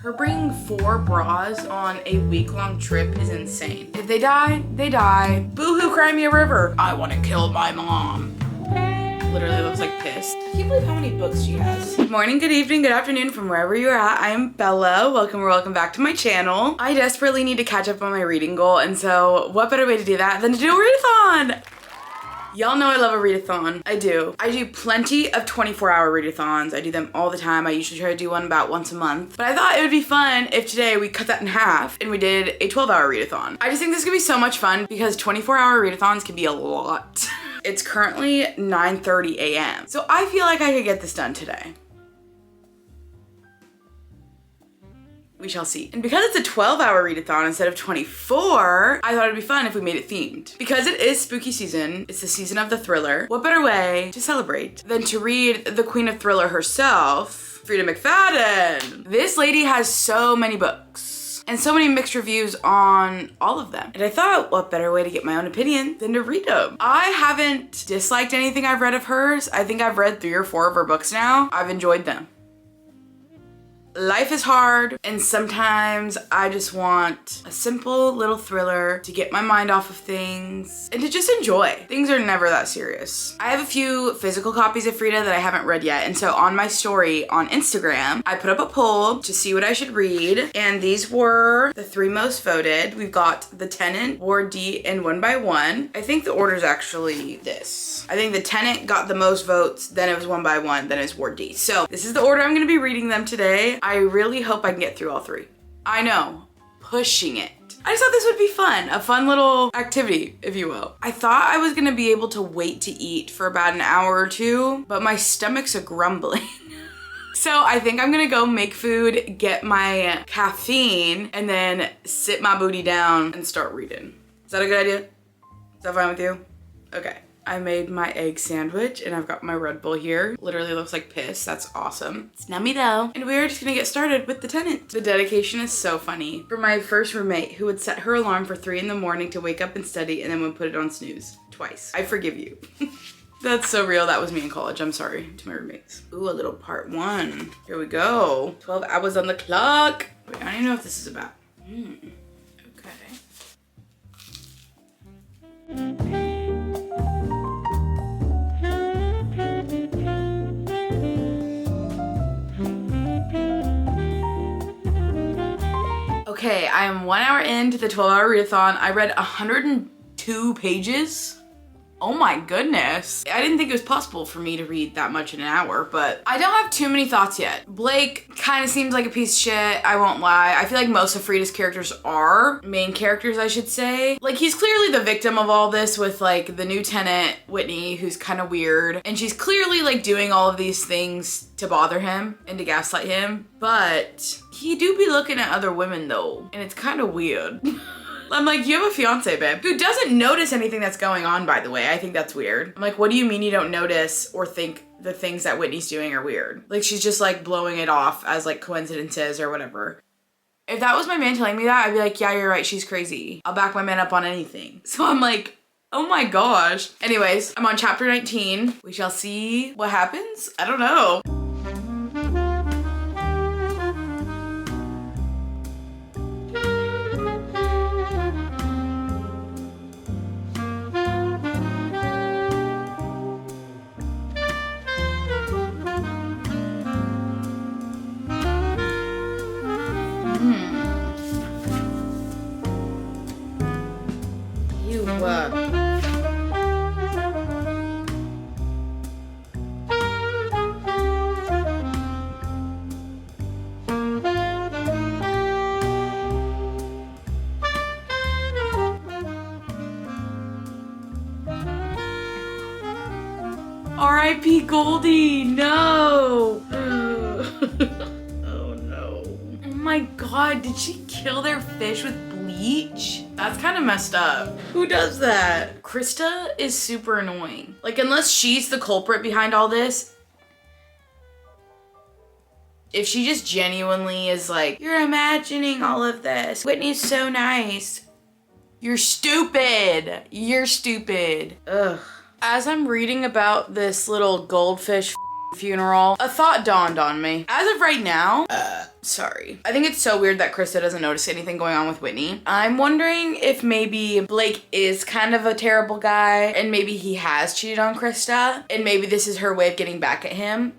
Her bringing 4 bras on a week-long trip is insane. If they die, they die. Boo-hoo, cry me a river. I want to kill my mom. Literally looks like pissed. I can't believe how many books she has. Good morning, good evening, good afternoon from wherever you're at. I am Bella. Welcome or welcome back to my channel. I desperately need to catch up on my reading goal, and so what better way to do that than to do a readathon? Y'all know I love a readathon. I do. I do plenty of 24-hour readathons. I do them all the time. I usually try to do one about once a month. But I thought it would be fun if today we cut that in half and we did a 12-hour readathon. I just think this is gonna be so much fun because 24-hour readathons can be a lot. It's currently 9:30 a.m. So I feel like I could get this done today. We shall see. And because it's a 12-hour readathon instead of 24, I thought it'd be fun if we made it themed. Because it is spooky season, it's the season of the thriller, what better way to celebrate than to read the queen of thriller herself, Freida McFadden. This lady has so many books and so many mixed reviews on all of them. And I thought, what better way to get my own opinion than to read them? I haven't disliked anything I've read of hers. I think I've read 3 or 4 of her books now. I've enjoyed them. Life is hard, and sometimes I just want a simple little thriller to get my mind off of things and to just enjoy. Things are never that serious. I have a few physical copies of Freida that I haven't read yet, and so on my story on Instagram, I put up a poll to see what I should read, and these were the 3 most voted. We've got The Tenant, Ward D, and One by One. I think the order's actually this. I think The Tenant got the most votes, then it was One by One, then it's Ward D. So this is the order I'm gonna be reading them today. I really hope I can get through all 3. I know, pushing it. I just thought this would be fun, a fun little activity, if you will. I thought I was gonna be able to wait to eat for about an hour or 2, but my stomach's a grumbling. So I think I'm gonna go make food, get my caffeine, and then sit my booty down and start reading. Is that a good idea? Is that fine with you? Okay. I made my egg sandwich and I've got my Red Bull here. Literally looks like piss. That's awesome. It's nummy though. And we're just gonna get started with The Tenant. The dedication is so funny. For my first roommate who would set her alarm for 3 in the morning to wake up and study and then would put it on snooze twice. I forgive you. That's so real. That was me in college. I'm sorry to my roommates. Ooh, a little part 1. Here we go. 12 hours on the clock. Wait, I don't even know what this is about. Okay. Okay, I am 1 hour into the 12-hour readathon. I read 102 pages. Oh my goodness. I didn't think it was possible for me to read that much in an hour, but I don't have too many thoughts yet. Blake kind of seems like a piece of shit, I won't lie. I feel like most of Freida's characters are main characters, I should say. Like, he's clearly the victim of all this with like the new tenant, Whitney, who's kind of weird. And she's clearly like doing all of these things to bother him and to gaslight him. But he do be looking at other women though, and it's kind of weird. I'm like, you have a fiance, babe, who doesn't notice anything that's going on, by the way. I think that's weird. I'm like, what do you mean you don't notice or think the things that Whitney's doing are weird? Like, she's just like blowing it off as like coincidences or whatever. If that was my man telling me that, I'd be like, yeah, you're right, she's crazy. I'll back my man up on anything. So I'm like, oh my gosh. Anyways, I'm on chapter 19. We shall see what happens. I don't know. R.I.P. Goldie, no. Oh no. Oh my god, did she kill their fish with bleach? That's kind of messed up. Who does that? Krista is super annoying. Like, unless she's the culprit behind all this, if she just genuinely is like, you're imagining all of this, Whitney's so nice, you're stupid. You're stupid. Ugh. As I'm reading about this little goldfish funeral, a thought dawned on me. As of right now, sorry. I think it's so weird that Krista doesn't notice anything going on with Whitney. I'm wondering if maybe Blake is kind of a terrible guy and maybe he has cheated on Krista and maybe this is her way of getting back at him.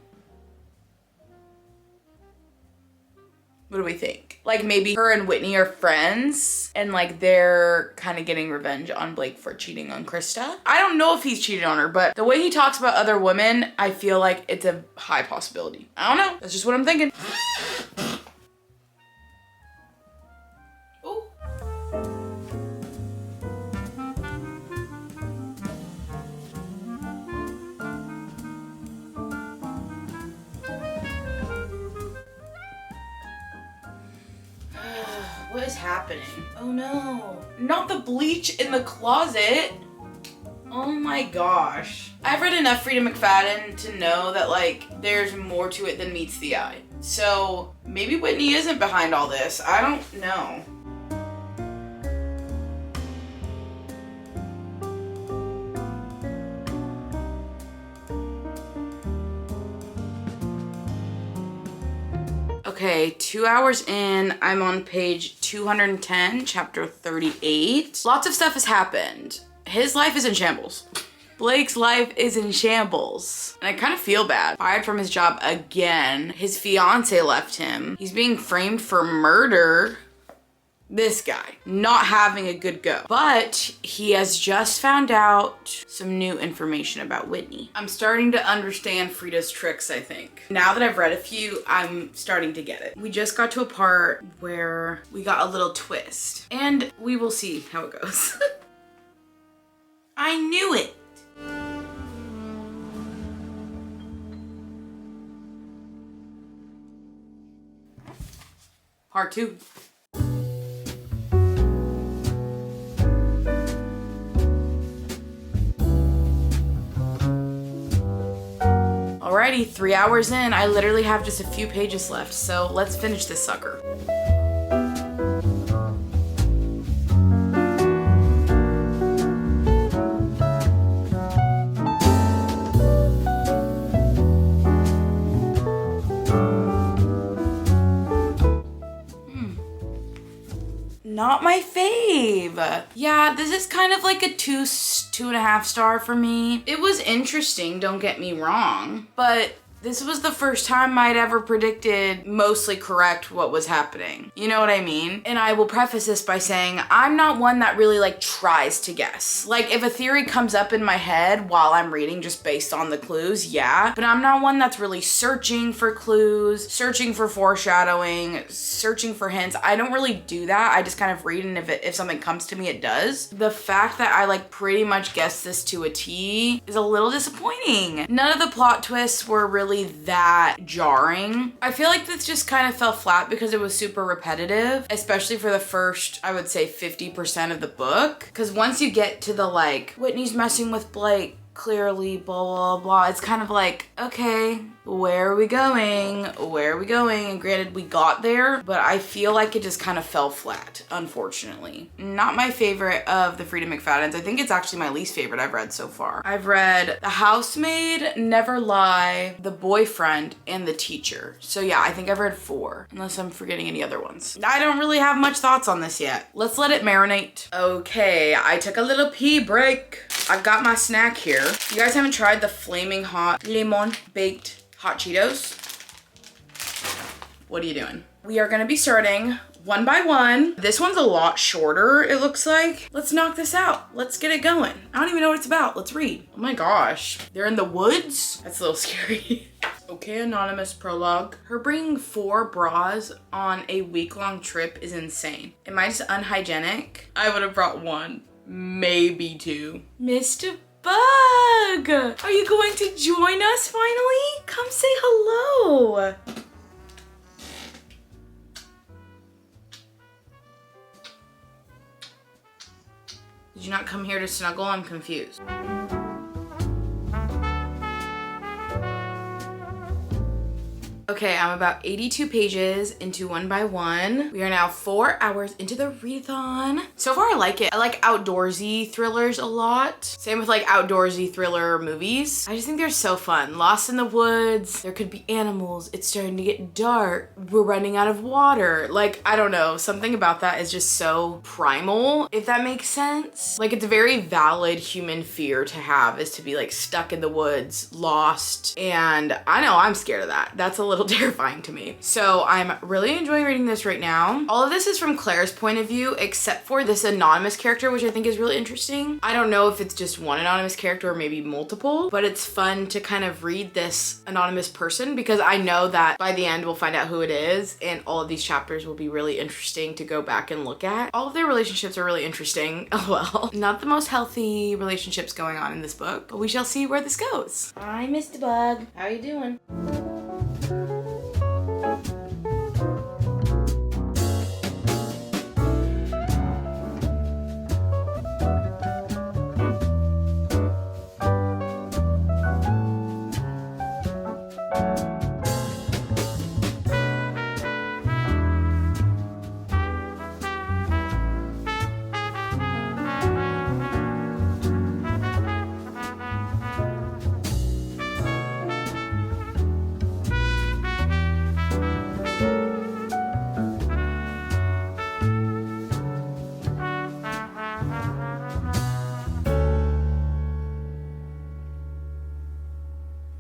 What do we think? Like maybe her and Whitney are friends and like they're kind of getting revenge on Blake for cheating on Krista. I don't know if he's cheated on her, but the way he talks about other women, I feel like it's a high possibility. I don't know. That's just what I'm thinking. Ooh. What is happening? Oh no. Not the bleach in the closet. Oh my gosh. I've read enough Freida McFadden to know that like there's more to it than meets the eye. So maybe Whitney isn't behind all this. I don't know. Okay, 2 hours in, I'm on page 210, chapter 38. Lots of stuff has happened. His life is in shambles. Blake's life is in shambles. And I kind of feel bad. Fired from his job again. His fiance left him. He's being framed for murder. This guy, not having a good go. But he has just found out some new information about Whitney. I'm starting to understand Freida's tricks, I think. Now that I've read a few, I'm starting to get it. We just got to a part where we got a little twist. And we will see how it goes. I knew it. Part 2. Alrighty, 3 hours in, I literally have just a few pages left, so let's finish this sucker. Not my fave. Yeah, this is kind of like a 2.5 star for me. It was interesting, don't get me wrong, but this was the first time I'd ever predicted mostly correct what was happening. You know what I mean? And I will preface this by saying I'm not one that really like tries to guess. Like if a theory comes up in my head while I'm reading just based on the clues, yeah. But I'm not one that's really searching for clues, searching for foreshadowing, searching for hints. I don't really do that. I just kind of read and if something comes to me, it does. The fact that I like pretty much guessed this to a T is a little disappointing. None of the plot twists were really that jarring. I feel like this just kind of fell flat because it was super repetitive, especially for the first, I would say 50% of the book. Because once you get to the like, Whitney's messing with Blake, clearly, blah, blah, blah. It's kind of like, okay, where are we going? Where are we going? And granted, we got there, but I feel like it just kind of fell flat, unfortunately. Not my favorite of the Freida McFaddens. I think it's actually my least favorite I've read so far. I've read The Housemaid, Never Lie, The Boyfriend, and The Teacher. So yeah, I think I've read 4, unless I'm forgetting any other ones. I don't really have much thoughts on this yet. Let's let it marinate. Okay, I took a little pee break. I've got my snack here. You guys haven't tried the flaming hot limon baked hot Cheetos? What are you doing? We are gonna be starting one by one. This one's a lot shorter, it looks like. Let's knock this out. Let's get it going. I don't even know what it's about. Let's read. Oh my gosh. They're in the woods? That's a little scary. Okay, anonymous prologue. Her bringing 4 bras on a week-long trip is insane. Am I just unhygienic? I would have brought 1, maybe 2. Mr. Bug! Are you going to join us finally? Come say hello. Did you not come here to snuggle? I'm confused. Okay, I'm about 82 pages into One by One. We are now 4 hours into the readathon. So far I like it. I like outdoorsy thrillers a lot. Same with like outdoorsy thriller movies. I just think they're so fun. Lost in the woods, there could be animals, it's starting to get dark, we're running out of water. Like, I don't know, something about that is just so primal, if that makes sense. Like, it's a very valid human fear to have, is to be like stuck in the woods, lost, and I know I'm scared of that. That's a little terrifying to me. So I'm really enjoying reading this right now. All of this is from Claire's point of view, except for this anonymous character, which I think is really interesting. I don't know if it's just one anonymous character or maybe multiple, but it's fun to kind of read this anonymous person because I know that by the end we'll find out who it is, and all of these chapters will be really interesting to go back and look at. All of their relationships are really interesting. Well, not the most healthy relationships going on in this book, but we shall see where this goes. Hi, Mr. Bug. How you doing?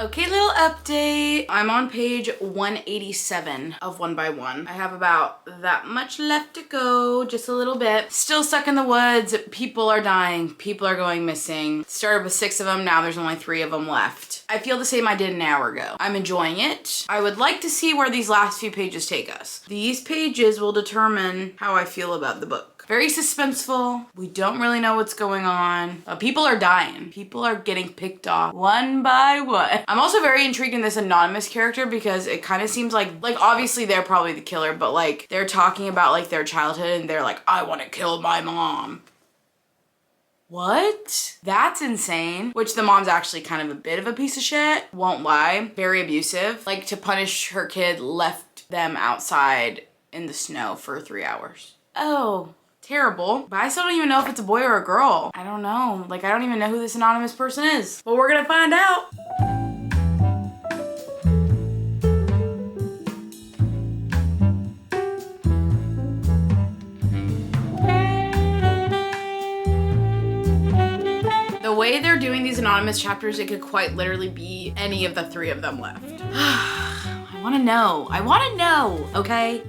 Okay, little update. I'm on page 187 of One by One. I have about that much left to go, just a little bit. Still stuck in the woods. People are dying. People are going missing. Started with 6 of them. Now there's only 3 of them left. I feel the same I did an hour ago. I'm enjoying it. I would like to see where these last few pages take us. These pages will determine how I feel about the book. Very suspenseful. We don't really know what's going on. People are dying. People are getting picked off one by one. I'm also very intrigued in this anonymous character because it kind of seems like obviously they're probably the killer, but like they're talking about like their childhood and they're like, I want to kill my mom. What? That's insane. Which the mom's actually kind of a bit of a piece of shit. Won't lie. Very abusive. Like, to punish her kid, left them outside in the snow for 3 hours. Oh. Terrible. But I still don't even know if it's a boy or a girl. I don't know. Like, I don't even know who this anonymous person is. But we're gonna find out. The way they're doing these anonymous chapters, it could quite literally be any of the 3 of them left. I wanna know. I wanna know, okay?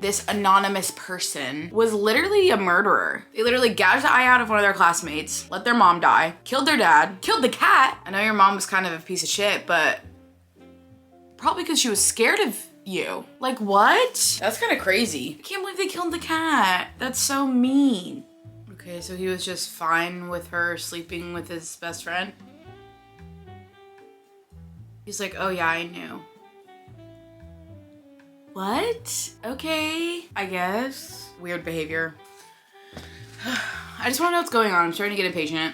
This anonymous person was literally a murderer. They literally gouged the eye out of one of their classmates, let their mom die, killed their dad, killed the cat. I know your mom was kind of a piece of shit, but probably because she was scared of you. Like, what? That's kind of crazy. I can't believe they killed the cat. That's so mean. Okay, so he was just fine with her sleeping with his best friend. He's like, oh yeah, I knew. What? Okay, I guess. Weird behavior. I just want to know what's going on. I'm starting to get impatient.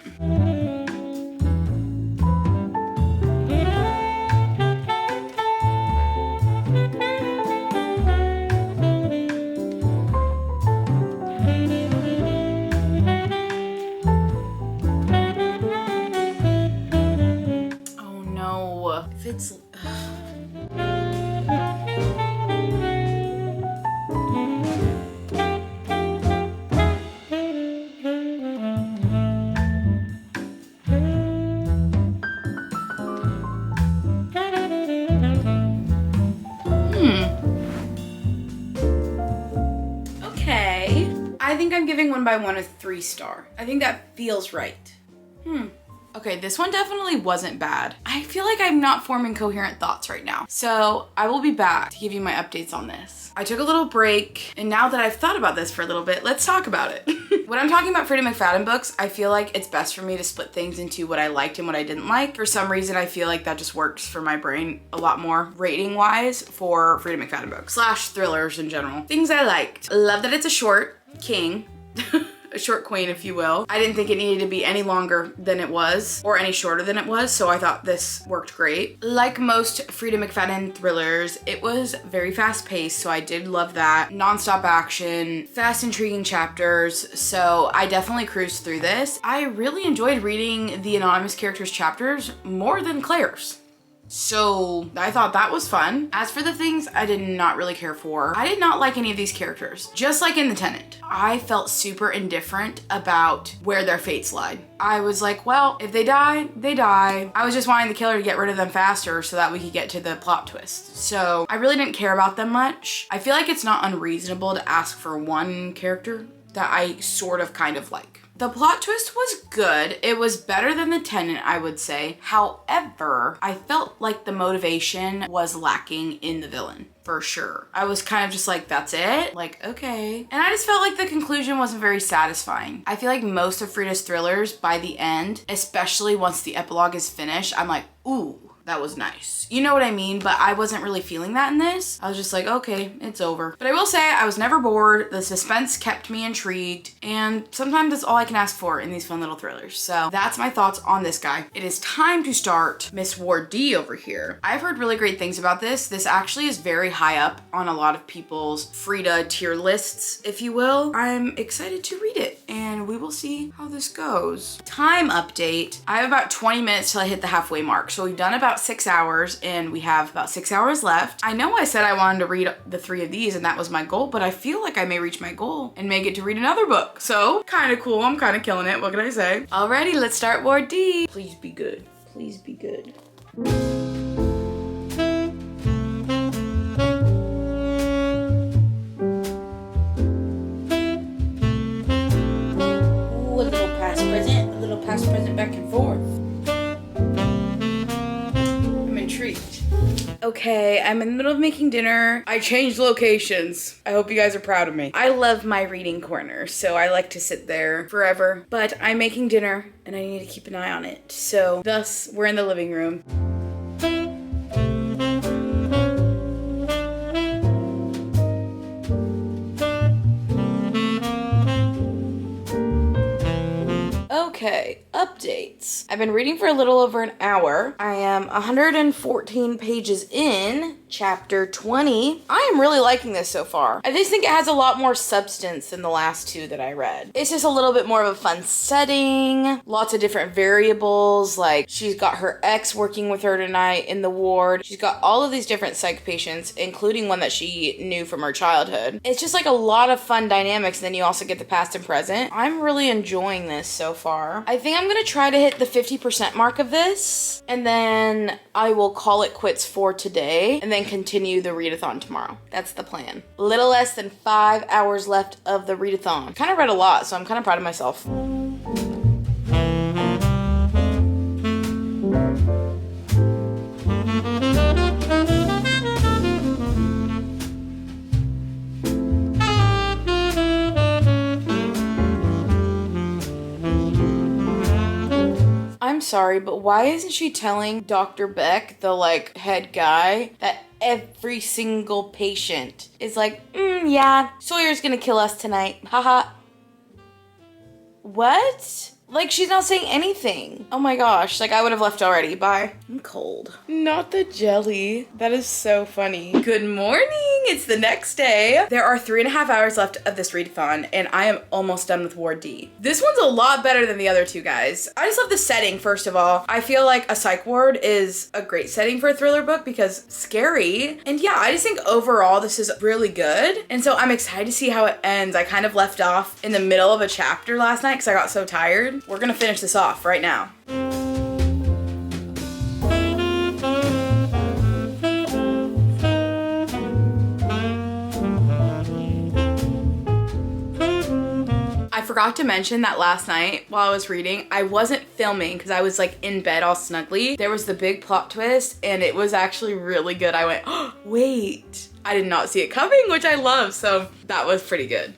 Oh no. If it's... I think I'm giving One by One a 3 star. I think that feels right. Okay, this one definitely wasn't bad. I feel like I'm not forming coherent thoughts right now. So I will be back to give you my updates on this. I took a little break, and now that I've thought about this for a little bit, let's talk about it. When I'm talking about Freida McFadden books, I feel like it's best for me to split things into what I liked and what I didn't like. For some reason, I feel like that just works for my brain a lot more rating-wise for Freida McFadden books, / thrillers in general. Things I liked. Love that it's a short king. A short queen, if you will. I didn't think it needed to be any longer than it was or any shorter than it was, so I thought this worked great. Like most Freida McFadden thrillers, it was very fast paced, so I did love that. Non-stop action, fast intriguing chapters, so I definitely cruised through this. I really enjoyed reading the anonymous characters' chapters more than Claire's. So I thought that was fun. As for the things I did not really care for, I did not like any of these characters. Just like in The Tenant, I felt super indifferent about where their fates lied. I was like, well, if they die, they die. I was just wanting the killer to get rid of them faster so that we could get to the plot twist. So I really didn't care about them much. I feel like it's not unreasonable to ask for one character that I sort of kind of like. The plot twist was good. It was better than The Tenant, I would say. However, I felt like the motivation was lacking in the villain, for sure. I was kind of just like, that's it? Like, okay. And I just felt like the conclusion wasn't very satisfying. I feel like most of Freida's thrillers, by the end, especially once the epilogue is finished, I'm like, ooh, that was nice. You know what I mean? But I wasn't really feeling that in this. I was just like, okay, it's over. But I will say I was never bored. The suspense kept me intrigued. And sometimes that's all I can ask for in these fun little thrillers. So that's my thoughts on this guy. It is time to start Miss Ward D over here. I've heard really great things about this. This actually is very high up on a lot of people's Freida tier lists, if you will. I'm excited to read it and we will see how this goes. Time update. I have about 20 minutes till I hit the halfway mark. So we've done about 6 hours and we have about 6 hours left. I know I said I wanted to read the 3 of these and that was my goal, but I feel like I may reach my goal and may get to read another book. So kind of cool. I'm kind of killing it. What can I say? Alrighty, let's start Ward D. Please be good. Please be good. Ooh, a little past present back and forth. Intrigued. Okay, I'm in the middle of making dinner. I changed locations. I hope you guys are proud of me. I love my reading corner, so I like to sit there forever. But I'm making dinner and I need to keep an eye on it. So thus, we're in the living room. Okay, updates. I've been reading for a little over an hour. I am 114 pages in, chapter 20. I am really liking this so far. I just think it has a lot more substance than the last 2 that I read. It's just a little bit more of a fun setting, lots of different variables, like she's got her ex working with her tonight in the ward. She's got all of these different psych patients, including one that she knew from her childhood. It's just like a lot of fun dynamics, and then you also get the past and present. I'm really enjoying this so far. I think I'm gonna try to hit the 50% mark of this, and then I will call it quits for today, and then continue the readathon tomorrow. That's the plan. A little less than 5 hours left of the readathon. Kind of read a lot, so I'm kind of proud of myself. I'm sorry, but why isn't she telling Dr. Beck, the head guy, that every single patient is like, yeah, Sawyer's gonna kill us tonight, haha. What? She's not saying anything. Oh my gosh, I would have left already. Bye. I'm cold. Not the jelly. That is so funny. Good morning. It's the next day. There are 3.5 hours left of this readathon, and I am almost done with Ward D. This one's a lot better than the other 2, guys. I just love the setting, first of all. I feel like a psych ward is a great setting for a thriller book because scary. And yeah, I just think overall this is really good. And so I'm excited to see how it ends. I kind of left off in the middle of a chapter last night because I got so tired. We're gonna finish this off right now. I forgot to mention that last night while I was reading, I wasn't filming because I was like in bed all snuggly. There was the big plot twist and it was actually really good. I went, oh, wait, I did not see it coming, which I love. So that was pretty good.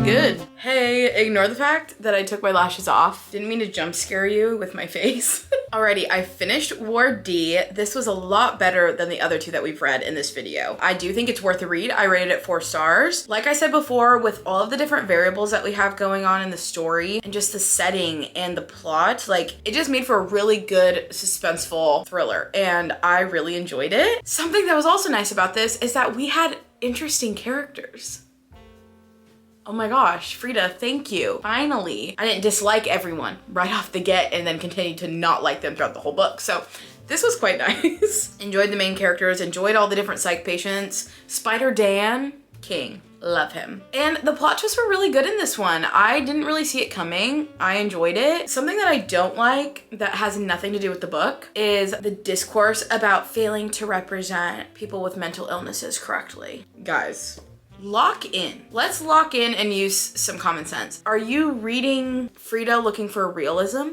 Good. Hey, ignore the fact that I took my lashes off. Didn't mean to jump scare you with my face. Alrighty, I finished War D. This was a lot better than the other two that we've read in this video. I do think it's worth a read. I rated it 4 stars. Like I said before, with all of the different variables that we have going on in the story and just the setting and the plot, like it just made for a really good suspenseful thriller and I really enjoyed it. Something that was also nice about this is that we had interesting characters. Oh my gosh, Freida, thank you. Finally, I didn't dislike everyone right off the get and then continue to not like them throughout the whole book. So this was quite nice. Enjoyed the main characters, enjoyed all the different psych patients. Spider Dan, king, love him. And the plot twists were really good in this one. I didn't really see it coming. I enjoyed it. Something that I don't like that has nothing to do with the book is the discourse about failing to represent people with mental illnesses correctly. Guys, lock in. Let's lock in and use some common sense. Are you reading Freida looking for realism?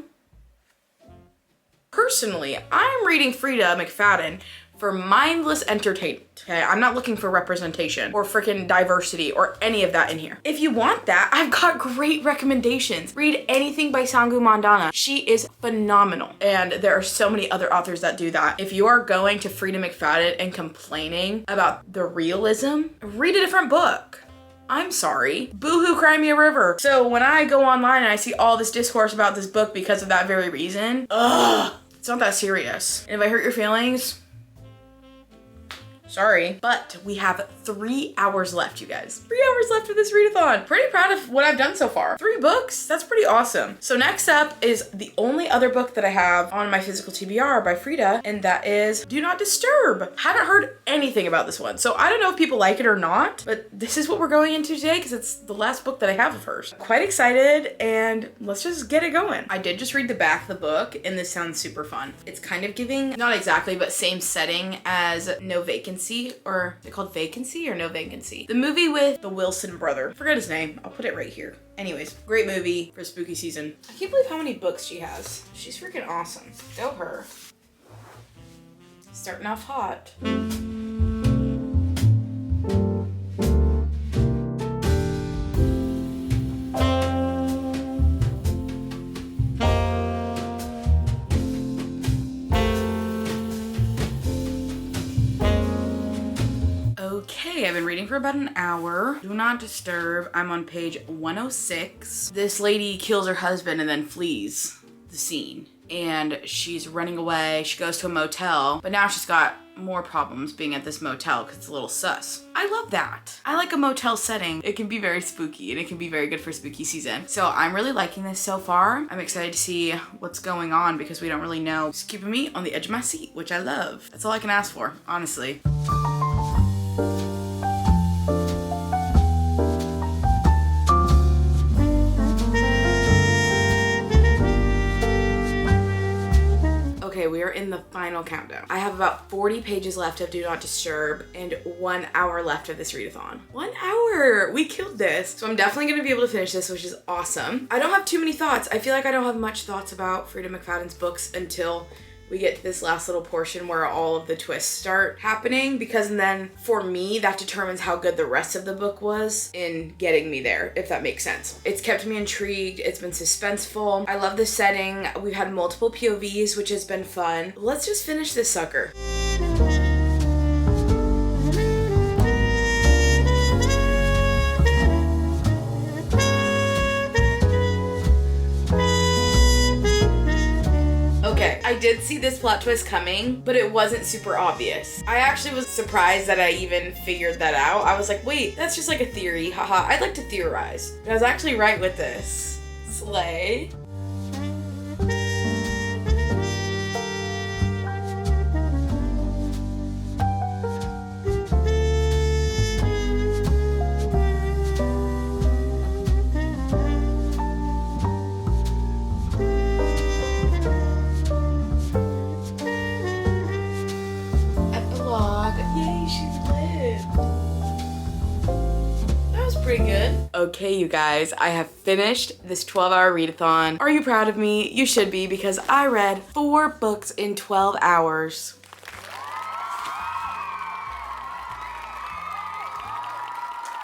Personally, I'm reading Freida McFadden for mindless entertainment, okay? I'm not looking for representation or freaking diversity or any of that in here. If you want that, I've got great recommendations. Read anything by Sangu Mandana. She is phenomenal. And there are so many other authors that do that. If you are going to Freida McFadden and complaining about the realism, read a different book. I'm sorry. Boohoo, cry me a river. So when I go online and I see all this discourse about this book because of that very reason, it's not that serious. And if I hurt your feelings, sorry, but we have 3 hours left, you guys. 3 hours left of this readathon. Pretty proud of what I've done so far. 3 books, that's pretty awesome. So next up is the only other book that I have on my physical TBR by Freida, and that is Do Not Disturb. Haven't heard anything about this one, so I don't know if people like it or not, but this is what we're going into today because it's the last book that I have of hers. Quite excited, and let's just get it going. I did just read the back of the book, and this sounds super fun. It's kind of giving, not exactly, but same setting as No Vacancy, or is it called Vacancy or No Vacancy? The movie with the Wilson brother. I forgot his name. I'll put it right here. Anyways, great movie for spooky season. I can't believe how many books she has. She's freaking awesome. Go her. Starting off hot. Okay, I've been reading for about an hour. Do Not Disturb. I'm on page 106. This lady kills her husband and then flees the scene. And she's running away. She goes to a motel, but now she's got more problems being at this motel because it's a little sus. I love that. I like a motel setting. It can be very spooky and it can be very good for spooky season. So I'm really liking this so far. I'm excited to see what's going on because we don't really know. It's keeping me on the edge of my seat, which I love. That's all I can ask for, honestly. Okay, we are in the final countdown. I have about 40 pages left of Do Not Disturb and 1 hour left of this readathon. 1 hour! We killed this. So I'm definitely gonna be able to finish this, which is awesome. I don't have too many thoughts. I feel like I don't have much thoughts about Freida McFadden's books until we get to this last little portion where all of the twists start happening, because then for me that determines how good the rest of the book was in getting me there, if that makes sense. It's kept me intrigued, it's been suspenseful. I love the setting. We've had multiple POVs, which has been fun. Let's just finish this sucker. Okay, I I did see this plot twist coming, but it wasn't super obvious. I actually was surprised that I even figured that out. I was like, wait, that's just like a theory, haha. I'd like to theorize. But I was actually right with this. Slay. Pretty good. Okay, you guys, I have finished this 12-hour readathon. Are you proud of me? You should be, because I read 4 books in 12 hours.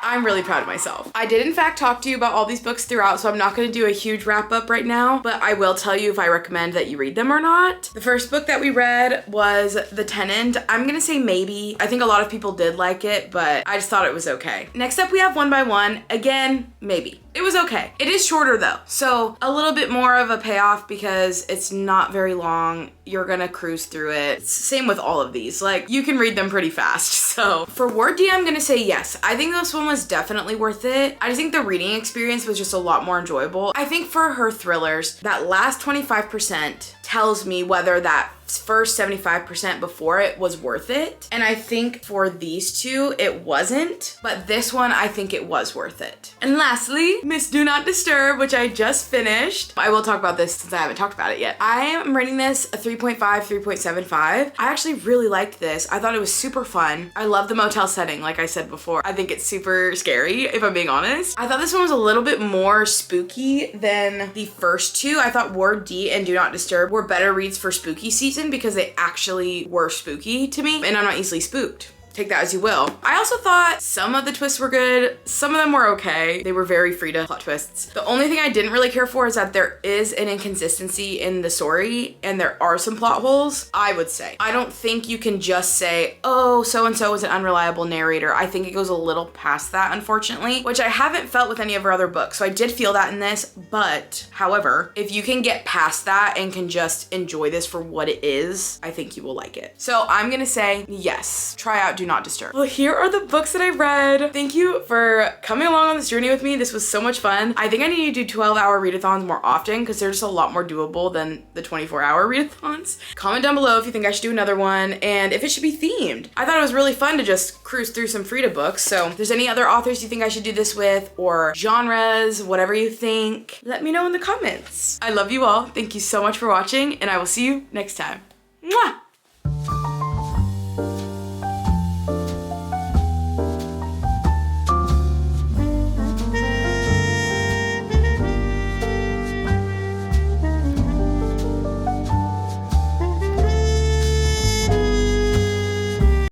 I'm really proud of myself. I did in fact talk to you about all these books throughout, so I'm not gonna do a huge wrap up right now, but I will tell you if I recommend that you read them or not. The first book that we read was The Tenant. I'm gonna say maybe. I think a lot of people did like it, but I just thought it was okay. Next up we have One by One. Again, maybe. It was okay. It is shorter though, so a little bit more of a payoff because it's not very long. You're gonna cruise through it. Same with all of these. Like, you can read them pretty fast. So for Word D, I'm gonna say yes. I think this one was definitely worth it. I just think the reading experience was just a lot more enjoyable. I think for her thrillers, that last 25% tells me whether that first 75% before it was worth it. And I think for these two, it wasn't, but this one, I think it was worth it. And lastly, Miss Do Not Disturb, which I just finished. I will talk about this since I haven't talked about it yet. I am rating this a 3.5, 3.75. I actually really liked this. I thought it was super fun. I love the motel setting, like I said before. I think it's super scary, if I'm being honest. I thought this one was a little bit more spooky than the first two. I thought Word D and Do Not Disturb were better reads for spooky season because they actually were spooky to me, and I'm not easily spooked. Take that as you will. I also thought some of the twists were good. Some of them were okay. They were very Freida plot twists. The only thing I didn't really care for is that there is an inconsistency in the story and there are some plot holes, I would say. I don't think you can just say, oh, so-and-so is an unreliable narrator. I think it goes a little past that, unfortunately, which I haven't felt with any of her other books. So I did feel that in this, but however, if you can get past that and can just enjoy this for what it is, I think you will like it. So I'm gonna say yes, try out Do Not Disturb. Well, here are the books that I read. Thank you for coming along on this journey with me. This was so much fun. I think I need to do 12-hour readathons more often because they're just a lot more doable than the 24-hour readathons. Comment down below if you think I should do another one and if it should be themed. I thought it was really fun to just cruise through some Freida books. So if there's any other authors you think I should do this with or genres, whatever you think, let me know in the comments. I love you all. Thank you so much for watching and I will see you next time. Mwah!